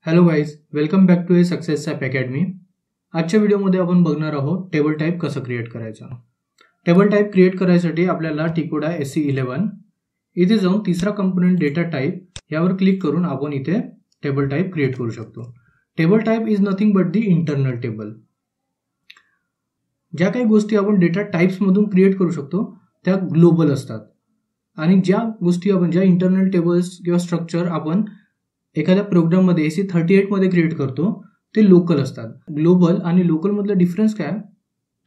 Hello guys, welcome back to a success app academy. आजच्या व्हिडिओमध्ये आपण बघणार आहोत टेबल टाईप कसं क्रिएट करायचं. टेबल टाईप क्रिएट करायसाठी आपल्याला टिकोडा SE11 इथे जाऊन तिसरा कंपोनेंट डेटा टाईप यावर क्लिक करून आपण इथे टेबल टाईप क्रिएट करू शकतो. Table type is nothing but the internal table. ज्या काही गोष्टी आपण डेटा टाईप्समधून क्रिएट करू शकतो त्या ग्लोबल असतात आणि ज्या गोष्टी आपण ज्या इंटरनल टेबल्स किंवा स्ट्रक्चर आपण एखाद्या प्रोग्राममध्ये AC38 मध्ये क्रिएट करतो ते लोकल असतात. ग्लोबल आणि लोकल मधला डिफरन्स काय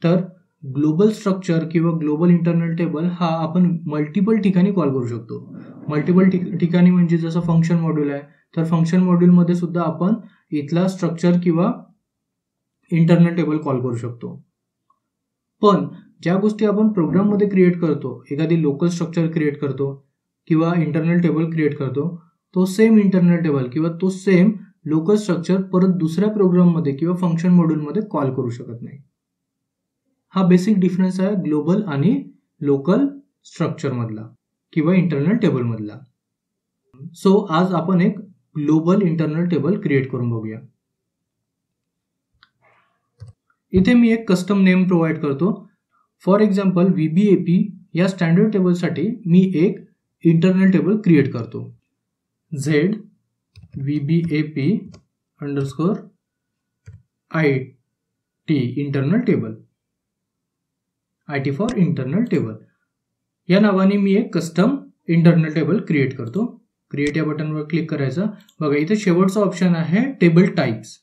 तर ग्लोबल स्ट्रक्चर किंवा ग्लोबल इंटरनल टेबल हा आपण मल्टिपल ठिकाणी कॉल करू शकतो. मल्टिपल ठिकाणी म्हणजे जसं फंक्शन मॉड्यूल आहे तर फंक्शन मॉड्यूलमध्ये सुद्धा आपण इथला स्ट्रक्चर किंवा इंटरनल टेबल कॉल करू शकतो. पण ज्या गोष्टी आपण प्रोग्राममध्ये क्रिएट करतो, एखादी लोकल स्ट्रक्चर क्रिएट करतो किंवा इंटरनल टेबल क्रिएट करतो, तो सेम इंटरनल टेबल किंवा तो सेम लोकल स्ट्रक्चर परत दुसऱ्या प्रोग्राममध्ये किंवा फंक्शन मॉड्यूलमध्ये कॉल करू शकत नाही. हा बेसिक डिफरन्स आहे ग्लोबल आणि लोकल स्ट्रक्चर मधला किंवा इंटरनल टेबल मधला. सो आज आपण एक ग्लोबल इंटरनल टेबल क्रिएट करून बघूया. इथे मी एक कस्टम नेम प्रोव्हाइड करतो. फॉर एक्झाम्पल VBAP या स्टँडर्ड टेबलसाठी मी एक इंटरनल टेबल क्रिएट करतो. Z VBAP _ IT internal table, IT for internal table या नावाने मी एक कस्टम इंटरनल टेबल क्रिएट करतो. क्रिएट या बटनवर क्लिक करायचं. बघा इथे शेवटचा ऑप्शन आहे टेबल टाइप्स.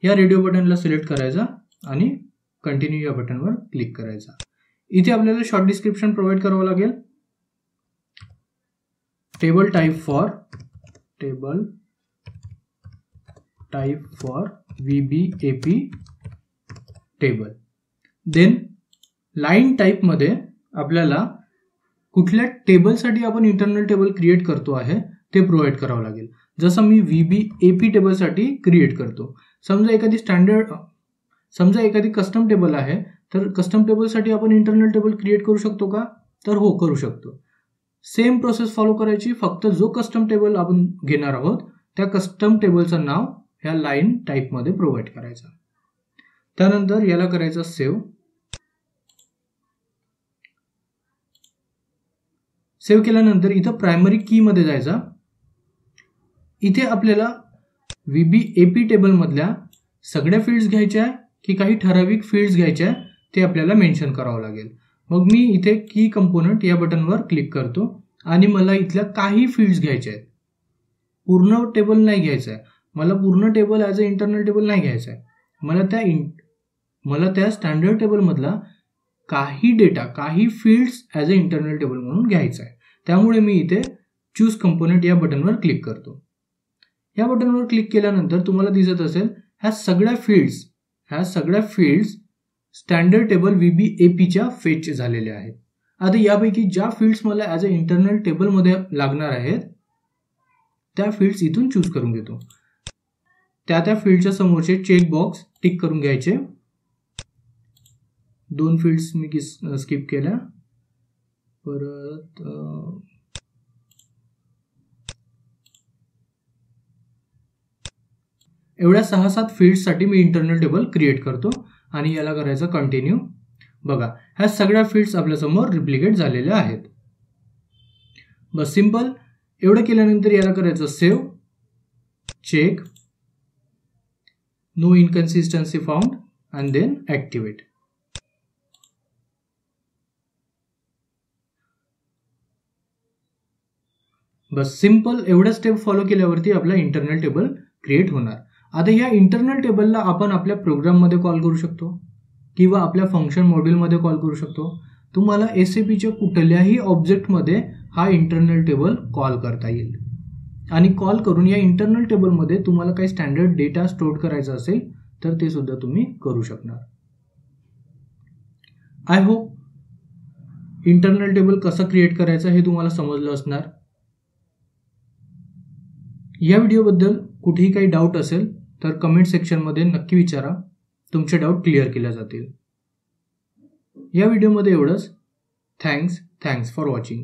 या रेडिओ बटनला सिलेक्ट करायचा आणि कंटिन्यू या बटनवर क्लिक करायचा. इथे आपल्याला शॉर्ट डिस्क्रिप्शन प्रोव्हाइड करावं लागेल. Table type for VBAP table. Then line type मध्ये आपल्याला कुठल्या टेबलसाठी आपण इंटरनल टेबल क्रिएट करतो आहे ते प्रोव्हाइड करावं लागेल. जसं मी VBAP टेबलसाठी क्रिएट करतो. समजा एखादी कस्टम टेबल आहे तर कस्टम टेबलसाठी आपण इंटरनल टेबल क्रिएट करू शकतो का तर हो, करू शकतो. सेम प्रोसेस फॉलो करायची, फक्त जो कस्टम टेबल आपण घेणार आहोत त्या कस्टम टेबलचं नाव ह्या लाईन टाइप मध्ये प्रोव्हाइड करायचं. त्यानंतर याला करायचं सेव्ह. सेव्ह केल्यानंतर इथं प्रायमरी की मध्ये जायचा. इथे आपल्याला VBAP टेबल मधल्या सगळ्या फील्ड्स घ्यायच्या की काही ठराविक फील्ड्स घ्यायच्या ते आपल्याला मेन्शन करावं लागेल. मग मी इथे की कंपोनंट या बटनवर क्लिक करतो आणि मला इथल्या काही फील्ड्स घ्यायच्या आहेत. पूर्ण टेबल नाही घ्यायचं आहे मला. पूर्ण table as a internal table नाही घ्यायचं आहे मला. त्या स्टँडर्ड टेबल मधला काही डेटा, काही fields as a internal table म्हणून घ्यायचं आहे. त्यामुळे मी इथे चूज कंपोनंट या बटनवर क्लिक करतो. या बटनवर क्लिक केल्यानंतर तुम्हाला दिसत असेल ह्या सगळ्या फील्ड्स स्टँडर्ड टेबल VBAPच्या फेच झालेल्या आहेत. आता यापैकी ज्या फील्ड्स मला ॲज अ इंटरनल टेबलमध्ये लागणार आहेत त्या फील्ड्स इथून चूज करून घेतो. त्या फील्डच्या समोरचे चेक बॉक्स टिक करून घ्यायचे. 2 फील्ड्स मी स्किप केल्या. परत एवढ्या 6-7 फील्ड्ससाठी मी इंटरनल टेबल क्रिएट करतो आणि याला करायचं कंटिन्यू. बघा ह्या सगळ्या फील्ड्स आपल्यासमोर रिप्लिकेट झालेल्या आहेत. बस सिंपल. एवढं केल्यानंतर याला करायचं save, check, no inconsistency found and then activate. बस सिंपल. एवढ्या स्टेप फॉलो केल्यावरती आपला इंटरनल टेबल क्रिएट होणार. आता या इंटरनल टेबलला आपण आपल्या प्रोग्राममध्ये कॉल करू शकतो किंवा आपल्या फंक्शन मॉड्यूलमध्ये कॉल करू शकतो. तुम्हाला SAPच्या कुठल्याही ऑब्जेक्टमध्ये हा इंटरनल टेबल कॉल करता येईल आणि कॉल करून या इंटरनल टेबलमध्ये तुम्हाला काही स्टँडर्ड डेटा स्टोअर करायचा असेल तर ते सुद्धा तुम्ही करू शकणार. आय होप इंटरनल टेबल कसं क्रिएट करायचं हे तुम्हाला समजलं असणार. या व्हिडिओबद्दल कुठेही काही डाऊट असेल तर कमेंट सेक्शनमध्ये नक्की विचारा. तुमचे डाऊट क्लिअर केले जातील. या व्हिडिओमध्ये एवढंच. Thanks for watching.